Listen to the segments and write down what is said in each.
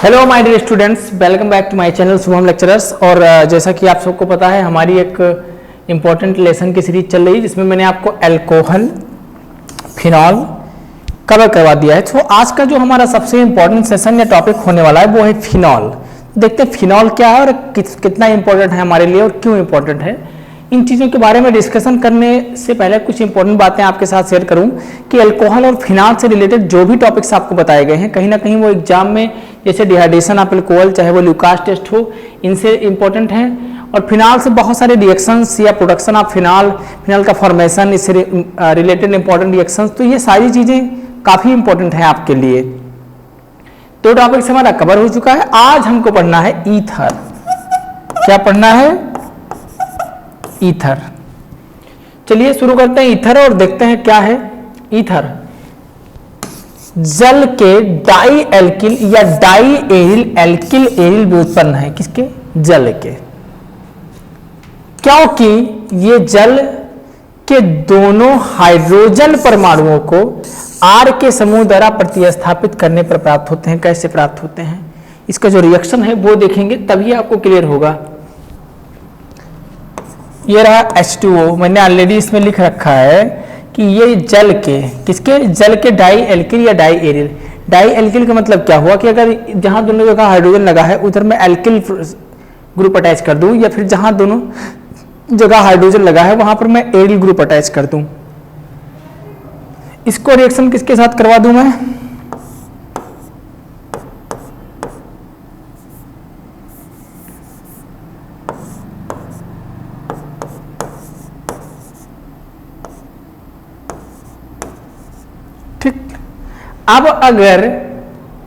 Hello my dear students, welcome back to my channel Shubham lecturers. और जैसा कि आप सबको पता है, हमारी एक इम्पॉर्टेंट लेसन की सीरीज चल रही है जिसमें मैंने आपको अल्कोहल, फिनॉल कवर करवा दिया है। तो आज का जो हमारा सबसे इम्पोर्टेंट सेशन या टॉपिक होने वाला है वो है फिनॉल। देखते हैं फिनॉल क्या है और कितना इम्पोर्टेंट है हमारे लिए और क्यों इम्पोर्टेंट है। इन चीज़ों के बारे में डिस्कशन करने से पहले कुछ इंपॉर्टेंट बातें आपके साथ शेयर करूं कि अल्कोहल और फिनॉल से रिलेटेड जो भी टॉपिक्स आपको बताए गए हैं, कहीं ना कहीं वो एग्जाम में, जैसे डिहाइड्रेशन ऑफ अल्कोहल, चाहे वो ल्यूकास टेस्ट हो, इनसे इंपॉर्टेंट हैं। और फिनॉल से बहुत सारे रिएक्शंस या प्रोडक्शन ऑफ फिनॉल का फॉर्मेशन, इससे रिलेटेड इंपॉर्टेंट रिएक्शंस, तो ये सारी चीज़ें काफ़ी इंपॉर्टेंट हैं आपके लिए। तो टॉपिक्स हमारा कवर हो चुका है। आज हमको पढ़ना है ईथर। क्या पढ़ना है? ईथर। चलिए शुरू करते हैं ईथर और देखते हैं क्या है ईथर। जल के डाई एल्किल या डाई एरिल एल्किल एरिल व्युत्पन्न है। किसके? जल के। क्योंकि ये जल के दोनों हाइड्रोजन परमाणुओं को आर के समूह द्वारा प्रतिस्थापित करने पर प्राप्त होते हैं। कैसे प्राप्त होते हैं, इसका जो रिएक्शन है वो देखेंगे तभी आपको क्लियर होगा। ये रहा H2O, मैंने ऑलरेडी इसमें लिख रखा है कि ये जल के, किसके? जल के डाई एल्किल या डाई एरिल। डाई एल्किल का मतलब क्या हुआ कि अगर जहां दोनों जगह हाइड्रोजन लगा है उधर मैं एल्किल ग्रुप अटैच कर दूं, या फिर जहां दोनों जगह हाइड्रोजन लगा है वहां पर मैं एरिल ग्रुप अटैच कर दूं। इसको रिएक्शन किसके साथ करवा दूं मैं? अब अगर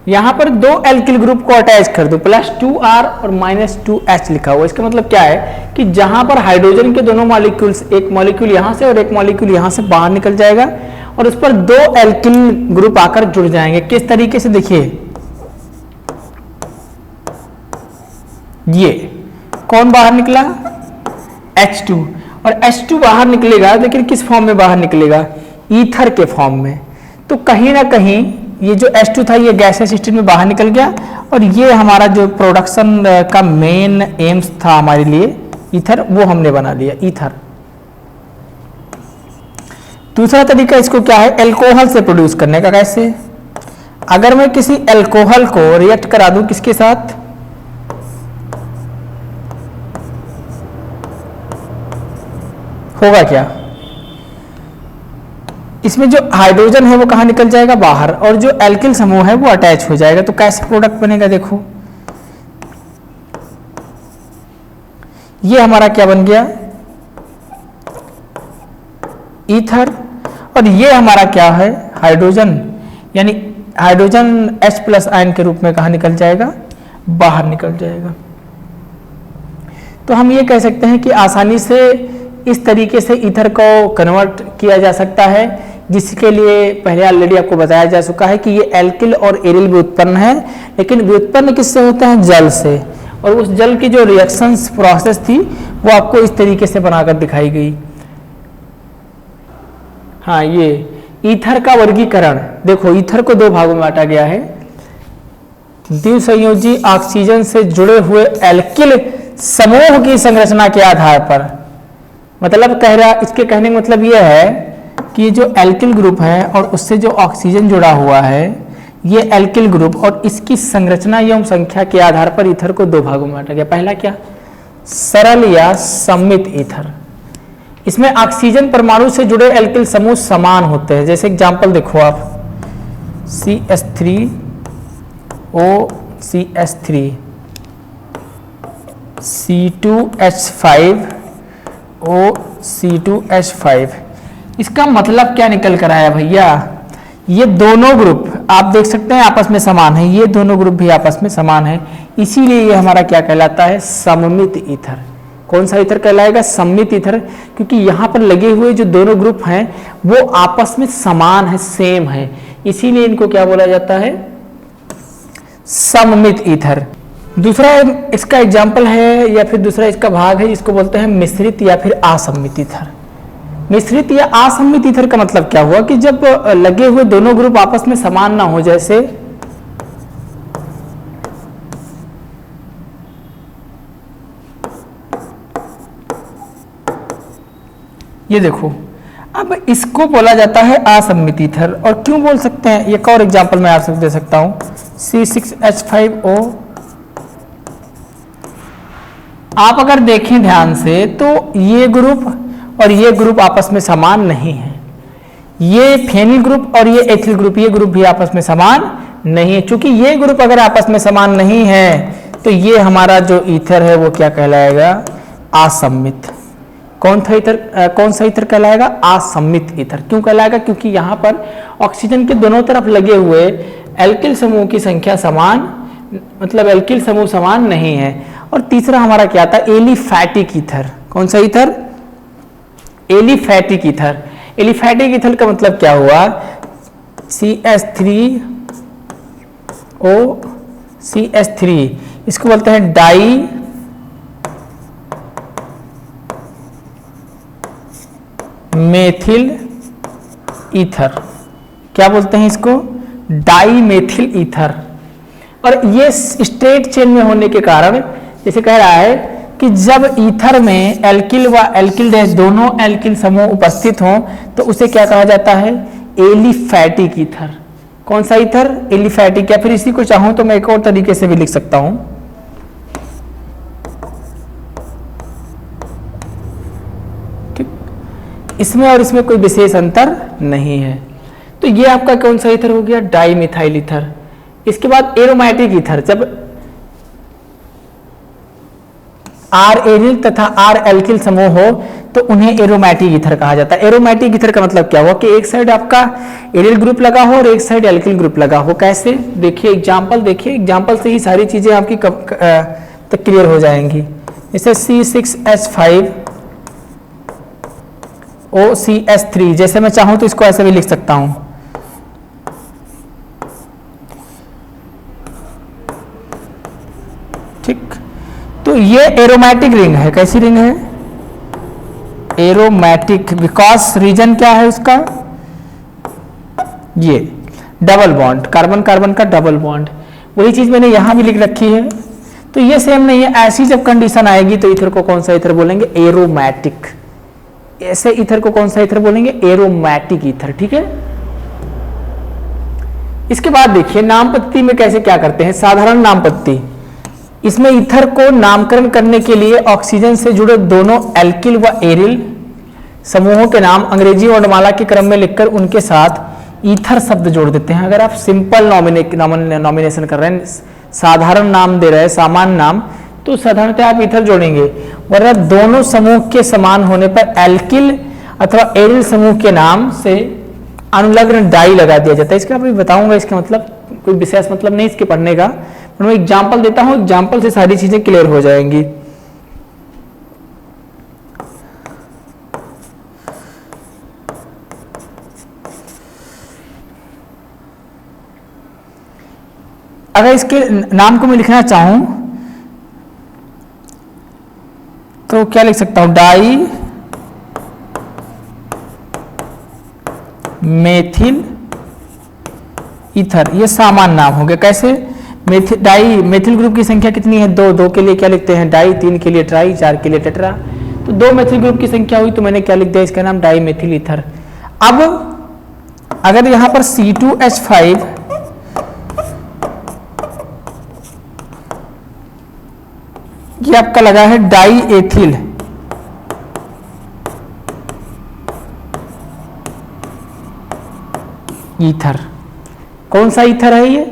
यहां पर दो एल्किल ग्रुप को अटैच कर दो, +2R और -2H लिखा हुआ, इसका मतलब क्या है कि जहां पर हाइड्रोजन के दोनों मॉलिक्यूल्स, एक मॉलिक्यूल यहां से और एक मॉलिक्यूल यहां से बाहर निकल जाएगा और उस पर दो एल्किल ग्रुप आकर जुड़ जाएंगे। किस तरीके से? देखिए, ये कौन बाहर निकला? H2। और H2 बाहर निकलेगा, लेकिन किस फॉर्म में बाहर निकलेगा? ईथर के फॉर्म में। तो कहीं ना कहीं ये जो H2 था ये गैसियस स्टेट में बाहर निकल गया और ये हमारा जो प्रोडक्शन का मेन एम्स था हमारे लिए ईथर, वो हमने बना लिया ईथर। दूसरा तरीका इसको क्या है? अल्कोहल से प्रोड्यूस करने का। कैसे? अगर मैं किसी अल्कोहल को रिएक्ट करा दूं किसके साथ? होगा क्या? इसमें जो हाइड्रोजन है वो कहां निकल जाएगा? बाहर, और जो एल्किल समूह है वो अटैच हो जाएगा। तो कैसे प्रोडक्ट बनेगा? देखो, ये हमारा क्या बन गया? ईथर। और ये हमारा क्या है? हाइड्रोजन, यानी हाइड्रोजन H+ आयन के रूप में कहां निकल जाएगा? बाहर निकल जाएगा। तो हम ये कह सकते हैं कि आसानी से इस तरीके से ईथर को कन्वर्ट किया जा सकता है, जिसके लिए पहले ऑलरेडी आपको बताया जा चुका है कि ये एल्किल और एरिल व्युत्पन्न है, लेकिन व्युत्पन्न किससे होते हैं? जल से। और उस जल की जो रिएक्शंस प्रोसेस थी वो आपको इस तरीके से बनाकर दिखाई गई। हाँ, ये ईथर का वर्गीकरण देखो, ईथर को दो भागों में बांटा गया है। द्विसंयोजी ऑक्सीजन से जुड़े हुए एल्किल समूह की संरचना के आधार पर, मतलब कह रहा, इसके कहने का मतलब यह है कि जो एल्किल ग्रुप है और उससे जो ऑक्सीजन जुड़ा हुआ है, ये एल्किल ग्रुप और इसकी संरचना एवं संख्या के आधार पर ईथर को दो भागों में बांटा गया। पहला क्या? सरल या सममित ईथर। इसमें ऑक्सीजन परमाणु से जुड़े एल्किल समूह समान होते हैं। जैसे एग्जांपल देखो आप, CH3O CH3, C2H5O C2H5। इसका मतलब क्या निकल कर आया भैया? ये दोनों ग्रुप आप देख सकते हैं आपस में समान है, ये दोनों ग्रुप भी आपस में समान है, इसीलिए ये हमारा क्या कहलाता है? सममित ईथर। कौन सा ईथर कहलाएगा? सममित ईथर, क्योंकि यहाँ पर लगे हुए जो दोनों ग्रुप हैं वो आपस में समान है, सेम है, इसीलिए इनको क्या बोला जाता है? सममित ईथर। दूसरा इसका एग्जाम्पल है या फिर दूसरा इसका भाग है जिसको बोलते हैं मिश्रित या फिर असम्मित ईथर। मिश्रित या असम्मित ईथर का मतलब क्या हुआ कि जब लगे हुए दोनों ग्रुप आपस में समान ना हो, जैसे ये देखो, अब इसको बोला जाता है असम्मित ईथर। और क्यों बोल सकते हैं, एक और एग्जांपल मैं आपसे दे सकता हूं, C6H5O। आप अगर देखें ध्यान से तो ये ग्रुप और ये ग्रुप आपस में समान नहीं है। ये फेनिल ग्रुप और ये एथिल ग्रुप, ये ग्रुप भी आपस में समान नहीं है। चूंकि ये ग्रुप अगर आपस में समान नहीं है तो ये हमारा जो ईथर है वो क्या कहलाएगा, असम्मित। कौन सा ईथर कहलाएगा, असम्मित ईथर। क्यों कहलाएगा, क्योंकि यहाँ पर ऑक्सीजन के दोनों तरफ लगे हुए एल्किल समूह की संख्या समान, मतलब एल्किल समूह समान नहीं है। और तीसरा हमारा क्या था, एलिफैटिक ईथर। कौन सा ether, aliphatic ether. Aliphatic ether का मतलब क्या हुआ, CH3O इसको बोलते हैं डाई मेथिल ईथर। क्या बोलते हैं इसको, डाई मेथिल ईथर। और ये स्ट्रेट चेन में होने के कारण, जैसे कह रहा है कि जब ईथर में एल्किल व एल्किल डैश दोनों एल्किल समूह उपस्थित हों तो उसे क्या कहा जाता है, एलिफैटिक ईथर। कौन सा ईथर, एलिफैटिक। या फिर इसी को चाहूं तो मैं एक और तरीके से भी लिख सकता हूं, ठीक, इसमें और इसमें कोई विशेष अंतर नहीं है। तो ये आपका कौन सा ईथर हो गया, डाईमिथाइल ईथर। इसके बाद एरोमेटिक ईथर, जब आर एरिल तथा आर एल्किल समूह हो तो उन्हें एरोमेटिक ईथर कहा जाता है। एरोमेटिक ईथर का मतलब क्या हुआ कि एक साइड आपका एरिल ग्रुप लगा हो और एक साइड एल्किल ग्रुप लगा हो। कैसे, देखिए एग्जांपल, देखिए एग्जांपल से ही सारी चीजें आपकी तक क्लियर हो जाएंगी। जैसे C6H5OCH3, जैसे मैं चाहूं तो इसको ऐसे भी लिख सकता हूं, ठीक। तो ये एरोमेटिक रिंग है। कैसी रिंग है, एरोमेटिक। बिकॉज रीजन क्या है उसका, ये डबल बॉन्ड, कार्बन कार्बन का डबल बॉन्ड। वही चीज मैंने यहां भी लिख रखी है। तो ये सेम नहीं है। ऐसी जब कंडीशन आएगी तो ईथर को कौन सा ईथर बोलेंगे, एरोमेटिक। ऐसे ईथर को कौन सा ईथर बोलेंगे, एरोमेटिक ईथर, ठीक है। इसके बाद देखिए नामपत्ति में कैसे क्या करते हैं, साधारण नामपत्ति। इसमें ईथर को नामकरण करने के लिए ऑक्सीजन से जुड़े दोनों एल्किल व एरिल समूहों के नाम अंग्रेजी वर्णमाला के क्रम में लिखकर उनके साथ ईथर शब्द जोड़ देते हैं। अगर आप सिंपल नॉमिनेशन कर रहे हैं, साधारण नाम दे रहे हैं, सामान्य नाम, तो साधारणतः आप ईथर जोड़ेंगे। वरना दोनों समूह के समान होने पर एल्किल अथवा एरिल समूह के नाम से अनुलग्न डाई लगा दिया जाता है। इसका मैं बताऊंगा, इसका मतलब कोई विशेष मतलब नहीं इसके पढ़ने का, पर मैं एग्जाम्पल देता हूं, एग्जाम्पल से सारी चीजें क्लियर हो जाएंगी। अगर इसके नाम को मैं लिखना चाहूं तो क्या लिख सकता हूं, डाई मेथिल ईथर। ये सामान्य नाम हो गया। कैसे, डाई मेथिल ग्रुप की संख्या कितनी है, दो के लिए क्या लिखते हैं डाई, 3 के लिए ट्राई, 4 के लिए टेट्रा। तो 2 मेथिल ग्रुप की संख्या हुई तो मैंने क्या लिख दिया, इसका नाम डाई मेथिल ईथर। अब अगर यहां पर C2H5 ये आपका लगा है डाई एथिल ईथर। कौन सा ईथर है ये,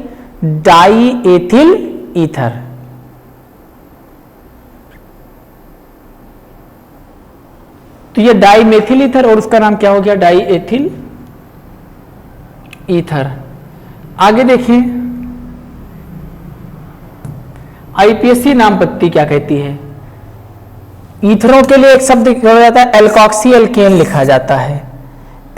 डाई एथिल ईथर। तो ये डाई मेथिल ईथर और उसका नाम क्या हो गया, डाई एथिल ईथर। आगे देखिए आईपीएससी नामपत्ति क्या कहती है। ईथरों के लिए एक शब्द जोड़ा जाता है, एल्कॉक्सी एल्केन लिखा जाता है।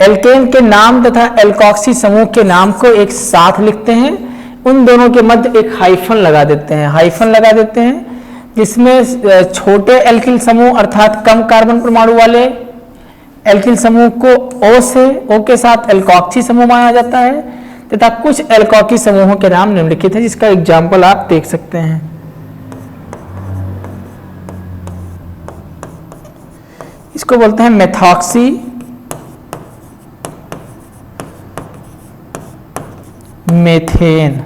एल्केन के नाम तथा एल्कॉक्सी समूह के नाम को एक साथ लिखते हैं, उन दोनों के मध्य एक हाइफन लगा देते हैं, हाइफन लगा देते हैं, जिसमें छोटे एल्किल समूह अर्थात कम कार्बन परमाणु वाले एल्किल समूह को ओ के साथ एल्कॉक्सी समूह माना जाता है तथा कुछ एल्कॉक्सी समूहों के नाम निम्नलिखित हैं, जिसका एग्जाम्पल आप देख सकते हैं। इसको बोलते हैं मेथॉक्सी मेथेन।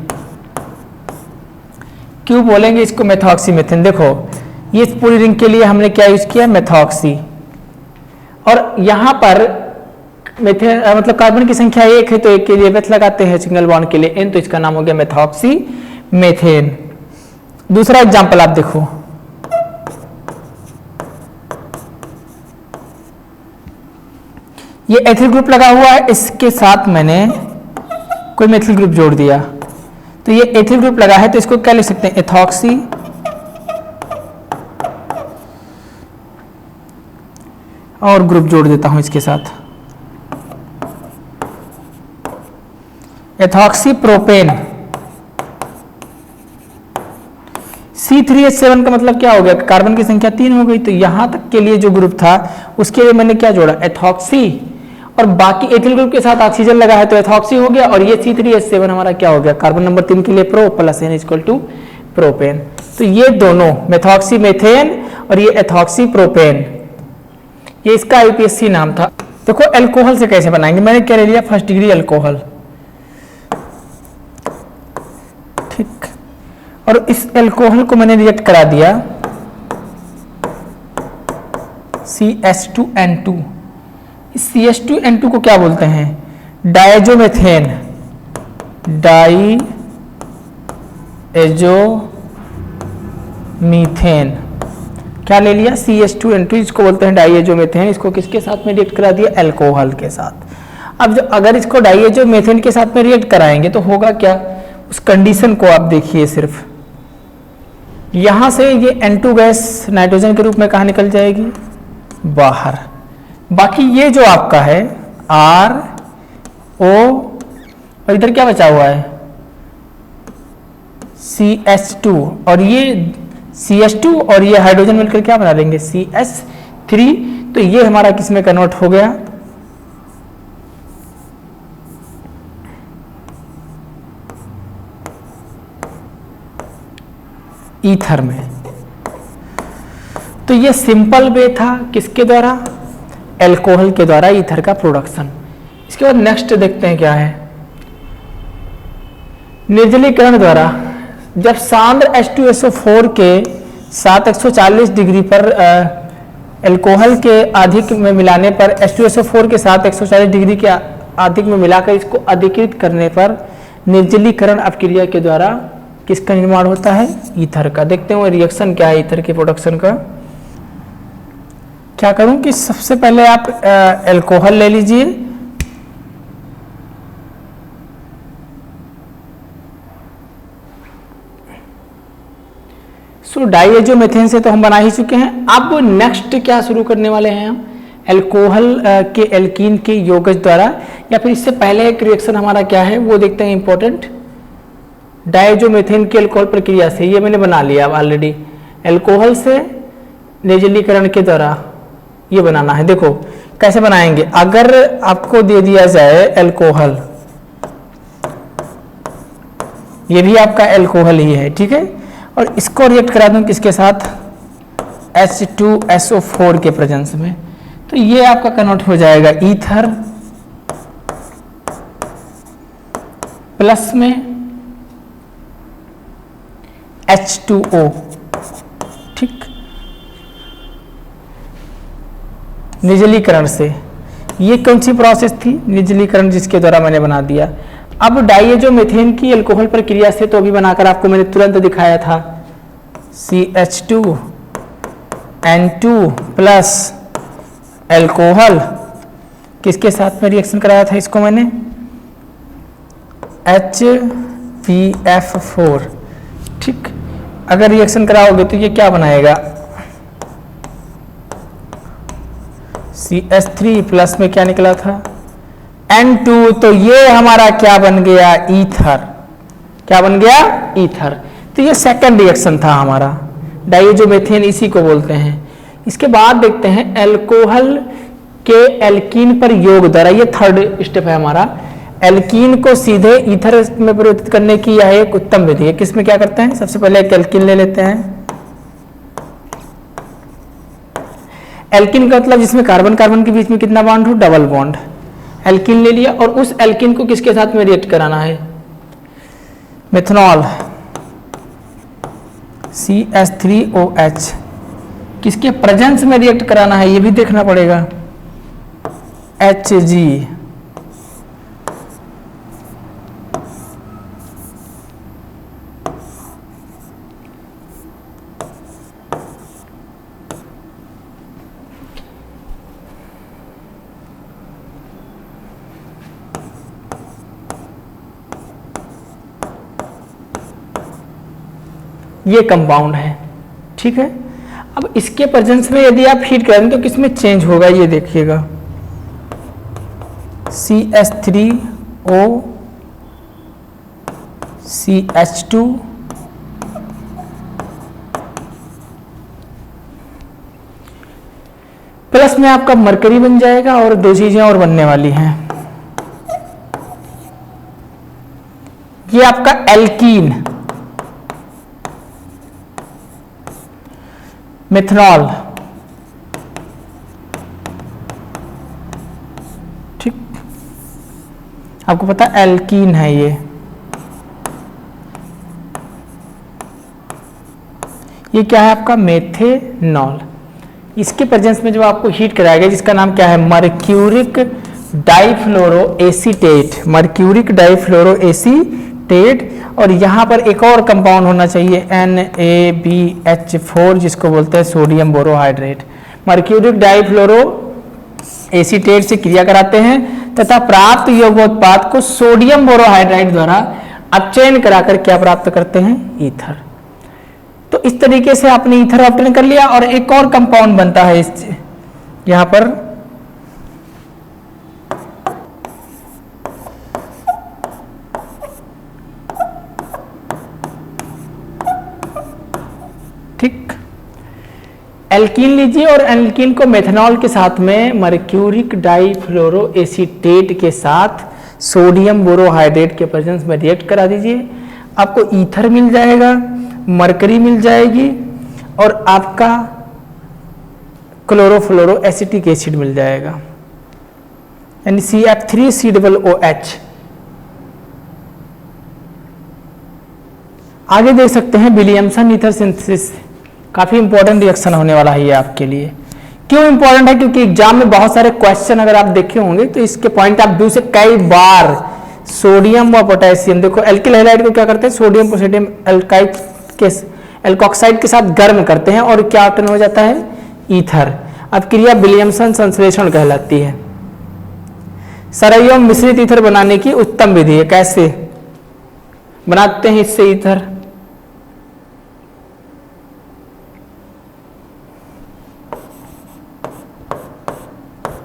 क्यों बोलेंगे इसको मेथॉक्सी मेथेन? देखो ये इस पूरी रिंग के लिए हमने क्या यूज किया, मेथॉक्सी, और यहां पर मेथेन मतलब कार्बन की संख्या 1 है तो एक के लिए वेथ लगाते हैं, सिंगल बॉन्ड के लिए N, तो इसका नाम हो गया मेथॉक्सी मेथेन। दूसरा एग्जांपल आप देखो, ये एथिल ग्रुप लगा हुआ है, इसके साथ मैंने कोई मेथिल ग्रुप जोड़ दिया, तो ये एथिल ग्रुप लगा है तो इसको क्या लिख सकते हैं, एथॉक्सी और ग्रुप जोड़ देता हूं इसके साथ, एथॉक्सी प्रोपेन। C3H7 का मतलब क्या हो गया, कार्बन की संख्या 3 हो गई, तो यहां तक के लिए जो ग्रुप था उसके लिए मैंने क्या जोड़ा, एथॉक्सी, और बाकी एथिल ग्रुप के साथ ऑक्सीजन लगा है तो एथॉक्सी हो गया, और ये C3H7 हमारा क्या हो गया, कार्बन नंबर 3 के लिए pro plus N equal to propane. तो ये दोनों मेथॉक्सी मेथेन और ये एथॉक्सी प्रोपेन, ये इसका यूपीएससी नाम था। देखो एल्कोहल से कैसे बनाएंगे, मैंने क्या ले लिया, फर्स्ट डिग्री एल्कोहल, ठीक, और इस एल्कोहल को मैंने रिएक्ट करा दिया CH2N2। इस CH2N2 को क्या बोलते हैं, डायजोमेथेन, डाईएजोमीथेन। क्या ले लिया, CH2N2, इसको बोलते हैं डाईएजोमीथेन। इसको किसके साथ में रिएक्ट करा दिया, एल्कोहल के साथ। अब अगर इसको डाईएजोमीथेन के साथ में रिएक्ट कराएंगे तो होगा क्या, उस कंडीशन को आप देखिए, सिर्फ यहां से ये N2 गैस नाइट्रोजन के रूप में कहा निकल जाएगी, बाहर। बाकी ये जो आपका है RO और इधर क्या बचा हुआ है, CH2, और ये CH2 और ये हाइड्रोजन मिलकर क्या बना लेंगे, CH3। तो ये हमारा किस में कन्वर्ट हो गया, ईथर में। तो ये सिंपल वे था, किसके द्वारा, एल्कोहल के द्वारा ईथर का प्रोडक्शन। इसके बाद नेक्स्ट देखते हैं क्या है, निर्जलीकरण द्वारा। जब सांद्र H2SO4 के साथ 140 डिग्री पर एल्कोहल के अधिक में मिलाने पर, H2SO4 के साथ 140 डिग्री के अधिक में मिलाकर इसको अधिकृत करने पर निर्जलीकरण अपक्रिया के द्वारा किसका निर्माण होता है, ईथर का। देखते हैं वो रिएक्शन क्या है ईथर के प्रोडक्शन का। क्या करूं कि सबसे पहले आप एल्कोहल ले लीजिए, सो डाईएजोमीथेन से तो हम बना ही चुके हैं। अब नेक्स्ट क्या शुरू करने वाले हैं हम, एल्कोहल के एल्कीन के योगज द्वारा, या फिर इससे पहले एक रिएक्शन हमारा क्या है वो देखते हैं इंपॉर्टेंट, डाईएजोमीथेन की एल्कोहल प्रक्रिया से। ये मैंने बना लिया ऑलरेडी, एल्कोहल से निर्जलीकरण के द्वारा ये बनाना है। देखो कैसे बनाएंगे, अगर आपको दे दिया जाए एल्कोहल, ये भी आपका एल्कोहल ही है, ठीक है, और इसको रिएक्ट करा दूं किसके साथ, H2SO4 के प्रेजेंस में, तो ये आपका कन्वर्ट हो जाएगा ईथर प्लस में H2O, ठीक, निर्जलीकरण से। ये कौन सी प्रोसेस थी, निर्जलीकरण, जिसके द्वारा मैंने बना दिया। अब डाईएजोमीथेन की एल्कोहल प्रक्रिया से तो अभी बनाकर आपको मैंने तुरंत दिखाया था, CH2N2 प्लस एल्कोहल, किसके साथ में रिएक्शन कराया था इसको मैंने, HPF4, ठीक। अगर रिएक्शन कराओगे तो ये क्या बनाएगा, CH3 प्लस में क्या निकला था, N2, तो ये हमारा क्या बन गया, ईथर। क्या बन गया, ईथर। तो ये सेकंड रिएक्शन था हमारा, डाईएजोमीथेन इसी को बोलते हैं। इसके बाद देखते हैं एल्कोहल के एल्कीन पर योग द्वारा, ये थर्ड स्टेप है हमारा। एल्कीन को सीधे ईथर में परिवर्तित करने की यह एक उत्तम विधि है। किसमें क्या करते हैं, सबसे पहले एक एल्कीन ले लेते हैं, एल्किन का मतलब जिसमें कार्बन कार्बन के बीच में कितना बॉन्ड हो, डबल बॉन्ड। एल्किन ले लिया और उस एल्किन को किसके साथ में रिएक्ट कराना है, मेथनॉल CH3OH किसके प्रेजेंस में रिएक्ट कराना है, ये भी देखना पड़ेगा, Hg। ये कंपाउंड है, ठीक है। अब इसके प्रेजेंस में यदि आप हीट करें तो किसमें चेंज होगा, ये देखिएगा, CH3O CH2 प्लस में आपका मरकरी बन जाएगा और दो चीजें और बनने वाली हैं, ये आपका एल्कीन, मेथनॉल, ठीक, आपको पता एल्कीन है ये क्या है आपका मेथेनॉल। इसके प्रेजेंस में जो आपको हीट कराया गया जिसका नाम क्या है, मर्क्यूरिक डाइफ्लोरो एसीटेट, मर्क्यूरिक डाइफ्लोरो एसीटेट। और यहाँ पर एक और कंपाउंड होना चाहिए NaBH4 जिसको बोलते हैं सोडियम बोरोहाइड्रेट। मर्क्यूरिक डाइफ्लोरो एसीटेट से क्रिया कराते हैं तथा प्राप्त यौगिकोत्पाद को सोडियम बोरोहाइड्रेट द्वारा अपचयन कराकर क्या प्राप्त करते हैं, ईथर। तो इस तरीके से आपने ईथर ऑब्टेन कर लिया। और एक और कंपाउंड बनता है इस यहाँ पर, ठीक, एल्कीन लीजिए और एल्कीन को मेथनॉल के साथ में मर्क्यूरिक डाइफ्लोरो एसीटेट के साथ सोडियम बोरोहाइड्रेट के प्रेजेंस में रिएक्ट करा दीजिए, आपको ईथर मिल जाएगा, मरकरी मिल जाएगी और आपका क्लोरोफ्लोरो एसिटिक एसिड मिल जाएगा, यानी CF3COOH। आगे देख सकते हैं विलियमसन ईथर सिंथेसिस, काफी इंपॉर्टेंट रिएक्शन होने वाला है ये आपके लिए। क्यों इंपॉर्टेंट है, क्योंकि एग्जाम में बहुत सारे क्वेश्चन अगर आप देखे होंगे तो इसके पॉइंट ऑफ व्यू से कई बार सोडियम व पोटेशियम, देखो एल्किल हैलाइड को क्या करते हैं, सोडियम पोटेशियम एल्काइड के एल्कोक्साइड के साथ गर्म करते हैं और क्या ऑब्टेन हो जाता है, ईथर। अब क्रिया विलियमसन संश्लेषण कहलाती है। सरइयों मिश्रित ईथर बनाने की उत्तम विधि है। कैसे बनाते हैं इससे ईथर,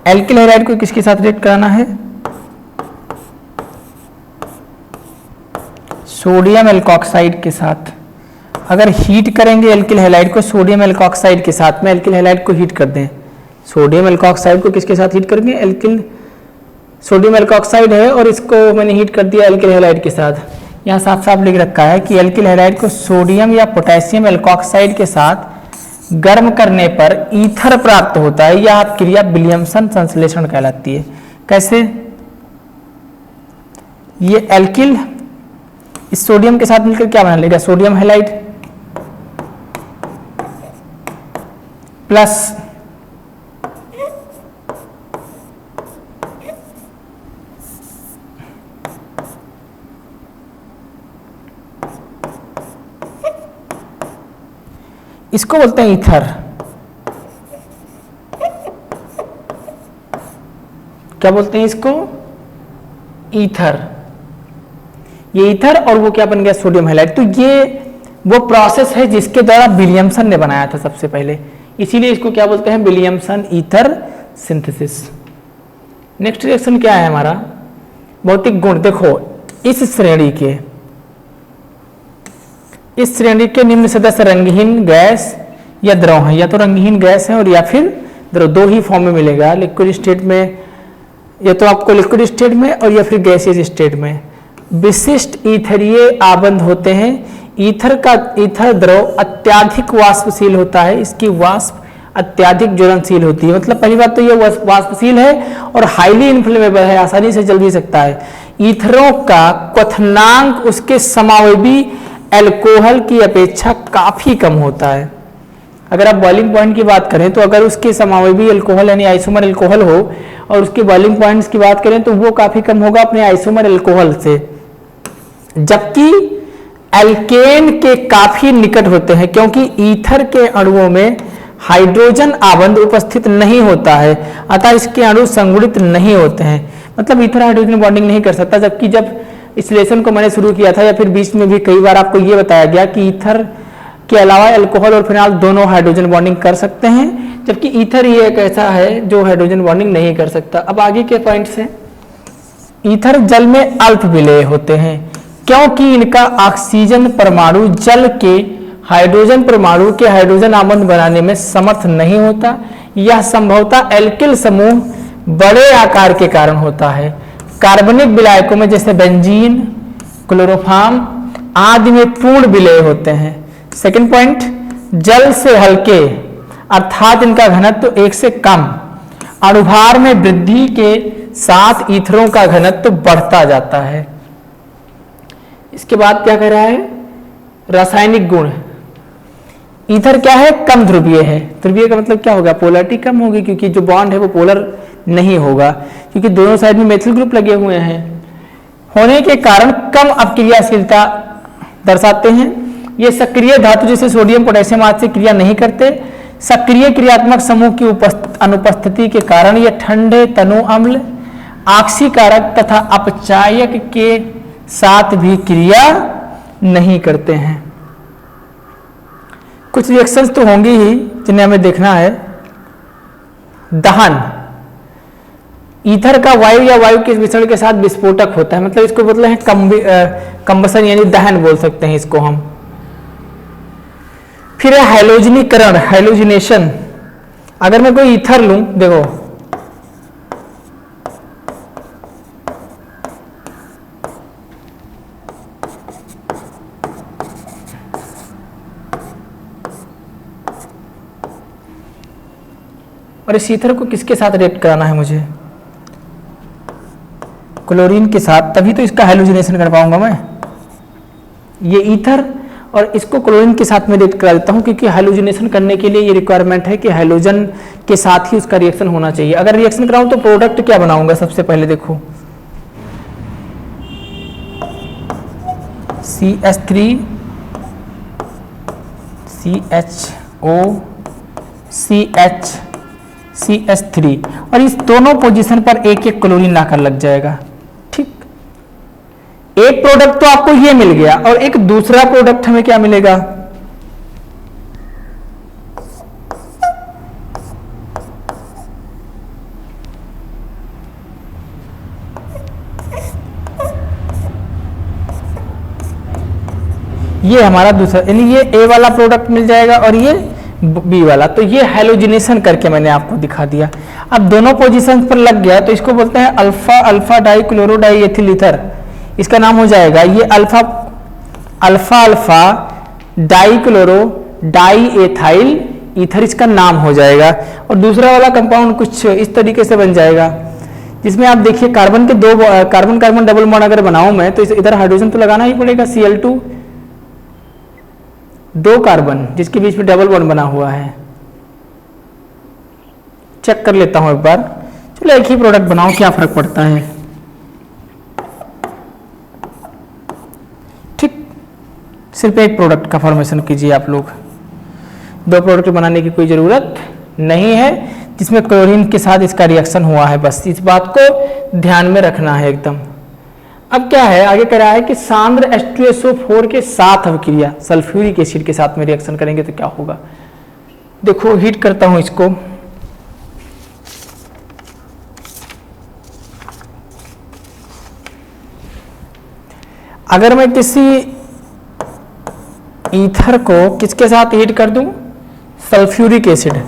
एल्किल हैलाइड को किसके साथ रिएक्ट कराना है, सोडियम एल्कोक्साइड के साथ। अगर हीट करेंगे एल्किल हैलाइड को सोडियम एल्कोक्साइड के साथ में, एल्किल हैलाइड को हीट कर दें, सोडियम एल्कोक्साइड को किसके साथ हीट करेंगे, एल्किल सोडियम एल्कोक्साइड है और इसको मैंने हीट कर दिया एल्किल हैलाइड के साथ। यहाँ साफ साफ लिख रखा है कि एल्किल हैलाइड को सोडियम या पोटेशियम एल्कोक्साइड के साथ गर्म करने पर ईथर प्राप्त होता है। यह क्रिया विलियमसन संश्लेषण कहलाती है। कैसे, ये एल्किल इस सोडियम के साथ मिलकर क्या बना लेगा, सोडियम हैलाइड प्लस इसको बोलते हैं ईथर। क्या बोलते हैं इसको, ईथर। ये ईथर और वो क्या बन गया, सोडियम हैलाइड। तो ये वो प्रोसेस है जिसके द्वारा विलियमसन ने बनाया था सबसे पहले, इसीलिए इसको क्या बोलते हैं, Williamson ether synthesis. Next reaction क्या है हमारा, भौतिक गुण। देखो इस श्रेणी के निम्न सदस्य रंगहीन गैस या द्रव है, या तो रंगहीन गैस है और या फिर द्रव, दो ही फॉर्म में मिलेगा, लिक्विड स्टेट में, या तो आपको लिक्विड स्टेट में और या फिर गैसियस स्टेट में। विशिष्ट ईथरीय आबंध होते हैं। ईथर द्रव अत्यधिक वाष्पशील होता है, इसकी वाष्प अत्यधिक ज्वलनशील होती है। मतलब पहली बात तो ये वाष्पशील है और हाईली इन्फ्लेमेबल है, आसानी से जल भी सकता है। ईथरों का क्वथनांक उसके समावेशी एल्कोहल की अपेक्षा काफी कम होता है। अगर आप बॉइलिंग पॉइंट की बात करें तो अगर उसके समावेशी एल्कोहल यानी आइसोमर एल्कोहल हो और उसके बॉइलिंग पॉइंट्स की बात करें तो वो काफी कम होगा अपने आइसोमर एल्कोहल से, जबकि एल्केन के काफी निकट होते हैं, क्योंकि ईथर के अणुओं में हाइड्रोजन आबंध उपस्थित नहीं होता है, अतः इसके अणु संगुणित नहीं होते हैं। मतलब ईथर हाइड्रोजन बॉन्डिंग नहीं कर सकता, जबकि जब इस लेसन को मैंने शुरू किया था या फिर बीच में भी कई बार आपको ये बताया गया कि ईथर के अलावा अल्कोहल और फिनॉल दोनों हाइड्रोजन बॉन्डिंग कर सकते हैं, जबकि ईथर ही एक ऐसा है जो हाइड्रोजन बॉन्डिंग नहीं कर सकता। अब आगे के पॉइंट्स हैं। ईथर जल में अल्प विलेय होते हैं क्योंकि इनका ऑक्सीजन परमाणु जल के हाइड्रोजन परमाणु के हाइड्रोजन आबंध बनाने में समर्थ नहीं होता। यह संभवतः एल्किल समूह बड़े आकार के कारण होता है। कार्बनिक विलायकों में जैसे बेंजीन, क्लोरोफॉर्म आदि में पूर्ण विलेय होते हैं। सेकंड पॉइंट, जल से हल्के अर्थात इनका घनत्व 1 से कम। अणुभार में वृद्धि के साथ ईथरों का घनत्व बढ़ता जाता है। इसके बाद क्या कह रहा है, रासायनिक गुण। ईथर क्या है, कम ध्रुवीय है। ध्रुवीय का मतलब क्या होगा, पोलैरिटी कम होगी, क्योंकि जो बॉन्ड है वो पोलर नहीं होगा, क्योंकि दोनों साइड में मेथिल ग्रुप लगे हुए हैं होने के कारण कम अपक्रियाशीलता दर्शाते हैं। ये सक्रिय धातु जैसे सोडियम पोटेशियम आदि से क्रिया नहीं करते। सक्रिय क्रियात्मक समूह की अनुपस्थिति के कारण ये ठंडे तनु अम्ल, ऑक्सीकारक तथा अपचायक के साथ भी क्रिया नहीं करते हैं। कुछ रिएक्शंस तो होंगी ही जिन्हें हमें देखना है। दहन, ईथर का वायु या वायु के मिश्रण के साथ विस्फोटक होता है। मतलब इसको बोलते हैं कंबसन यानी दहन बोल सकते हैं इसको हम। फिर है हैलोजनीकरण, हैलोजिनेशन। अगर मैं कोई ईथर लूं, देखो और इस ईथर को किसके साथ रिएक्ट कराना है मुझे, क्लोरीन के साथ, तभी तो इसका हैलोजिनेशन कर पाऊंगा मैं। ये ईथर और इसको क्लोरीन के साथ में रिएक्ट करा देता हूं, क्योंकि हैलोजिनेशन करने के लिए ये रिक्वायरमेंट है कि हैलोजन के साथ ही उसका रिएक्शन होना चाहिए। अगर रिएक्शन कराऊं तो प्रोडक्ट क्या बनाऊंगा, सबसे पहले देखो CH3 CHO CH CH3 और इस दोनों पोजीशन पर एक एक क्लोरीन लाकर लग जाएगा। ठीक, एक प्रोडक्ट तो आपको ये मिल गया और एक दूसरा प्रोडक्ट हमें क्या मिलेगा, ये हमारा दूसरा, यानी ये ए वाला प्रोडक्ट मिल जाएगा और ये बी वाला। तो ये हैलोजिनेशन करके मैंने आपको दिखा दिया। अब दोनों पोजीशन पर लग गया तो इसको बोलते हैं alpha alpha di chloro di ethyl ether. इसका नाम हो जाएगा ये alpha alpha alpha di chloro di ethyl ether, इसका नाम हो जाएगा। और दूसरा वाला कंपाउंड कुछ इस तरीके से बन जाएगा, जिसमें आप देखिए कार्बन के दो कार्बन कार्बन डबल बॉन्ड अगर बनाऊं मैं तो इधर हाइड्रोजन तो लगाना ही पड़ेगा, Cl2 दो कार्बन जिसके बीच में डबल बॉन्ड बना हुआ है। चेक कर लेता हूं एक बार, चलो एक ही प्रोडक्ट बनाओ, क्या फर्क पड़ता है। ठीक, सिर्फ एक प्रोडक्ट का फॉर्मेशन कीजिए आप लोग, दो प्रोडक्ट बनाने की कोई जरूरत नहीं है जिसमें क्लोरीन के साथ इसका रिएक्शन हुआ है, बस इस बात को ध्यान में रखना है एकदम। अब क्या है, आगे कह रहा है कि सांद्र H2SO4 के साथ अभिक्रिया सल्फ्यूरिक एसिड के साथ में रिएक्शन करेंगे तो क्या होगा। देखो हीट करता हूं इसको, अगर मैं किसी ईथर को किसके साथ हीट कर दूं, सल्फ्यूरिक एसिड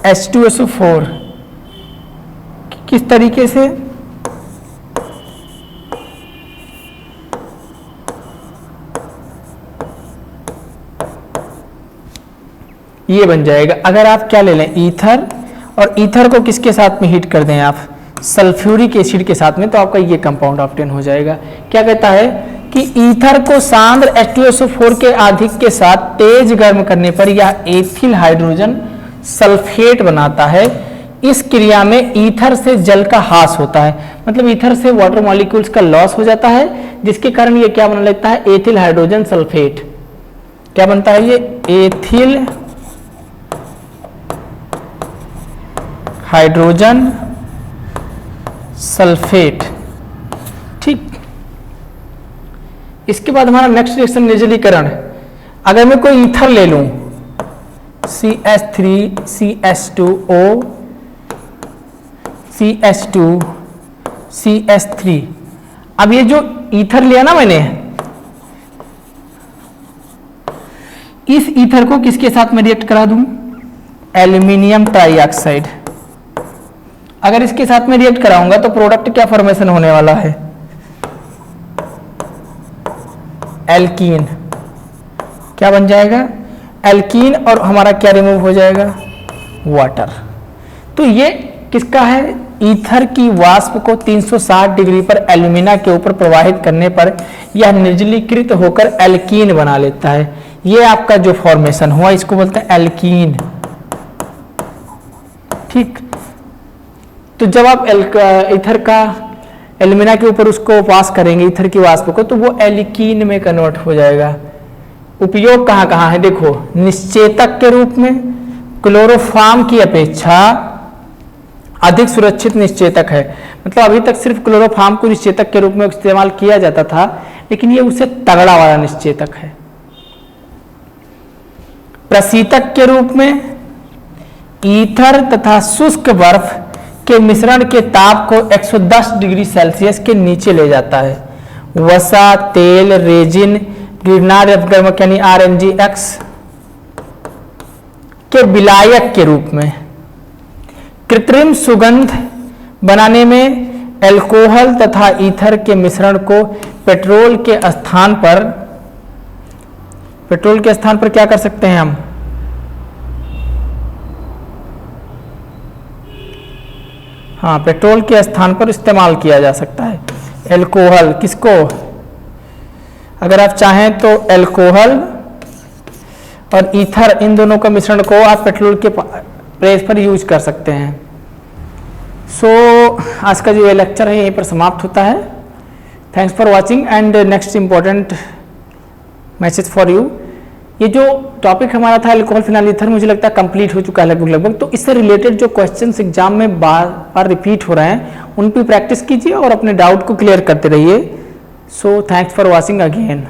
H2SO4, किस तरीके से, ये बन जाएगा। अगर आप क्या ले लें, ईथर, और ईथर को किसके साथ में हीट कर दें आप, सल्फ्यूरिक एसिड के साथ में, तो आपका ये कंपाउंड ऑब्टेन हो जाएगा। क्या कहता है कि ईथर को सांद्र H2SO4 के अधिक के साथ तेज गर्म करने पर यह एथिल हाइड्रोजन सल्फेट बनाता है। इस क्रिया में ईथर से जल का ह्रास होता है, मतलब ईथर से वाटर मॉलिक्यूल्स का लॉस हो जाता है, जिसके कारण ये क्या बना लेता है, एथिल हाइड्रोजन सल्फेट। क्या बनता है ये, एथिल हाइड्रोजन सल्फेट। ठीक, इसके बाद हमारा नेक्स्ट रिएक्शन निर्जलीकरण। अगर मैं कोई ईथर ले लूं, CH3 CH2O CH2 CH3, अब ये जो ईथर लिया ना मैंने, इस ईथर को किसके साथ में रिएक्ट करा दूं, एल्यूमिनियम ट्राइऑक्साइड। अगर इसके साथ में रिएक्ट कराऊंगा तो प्रोडक्ट क्या फॉर्मेशन होने वाला है, एल्कीन। क्या बन जाएगा, एल्कीन, और हमारा क्या रिमूव हो जाएगा, वाटर। तो ये किसका है, ईथर की वाष्प को 360 डिग्री पर एल्यूमिना के ऊपर प्रवाहित करने पर यह निर्जलीकृत होकर एल्कीन बना लेता है। ये आपका जो फॉर्मेशन हुआ इसको बोलते हैं एल्कीन। ठीक, तो जब आप ईथर का एल्यूमिना के ऊपर उसको पास करेंगे, ईथर की वाष्प को, तो वो एल्कीन में कन्वर्ट हो जाएगा। उपयोग कहाँ कहाँ है, देखो, निश्चेतक के रूप में, क्लोरोफॉर्म की अपेक्षा अधिक सुरक्षित निश्चेतक है। मतलब अभी तक सिर्फ क्लोरोफॉर्म को निश्चेतक के रूप में इस्तेमाल किया जाता था, लेकिन ये उससे तगड़ा वाला निश्चेतक है। प्रशीतक के रूप में ईथर तथा शुष्क बर्फ के मिश्रण के ताप को 110 डिग्री सेल्सियस के नीचे ले जाता है। वसा, तेल, रेजिन, गिरनार अपगर्मक यानी RNGX के विलायक के रूप में। कृत्रिम सुगंध बनाने में एल्कोहल तथा ईथर के मिश्रण को पेट्रोल के स्थान पर क्या कर सकते हैं हम, हाँ, पेट्रोल के स्थान पर इस्तेमाल किया जा सकता है। एल्कोहल किसको, अगर आप चाहें तो एल्कोहल और ईथर, इन दोनों का मिश्रण को आप पेट्रोल के प्रेस पर यूज कर सकते हैं। आज का जो ये लेक्चर है यहीं पर समाप्त होता है। Thanks for watching and next important message for you. ये जो टॉपिक हमारा था अल्कोहल फिनाइल ईथर, मुझे लगता है कंप्लीट हो चुका है लगभग। तो इससे रिलेटेड जो क्वेश्चंस एग्जाम में बार बार रिपीट हो रहे हैं, उन पर प्रैक्टिस कीजिए और अपने डाउट को क्लियर करते रहिए। Thanks for watching again.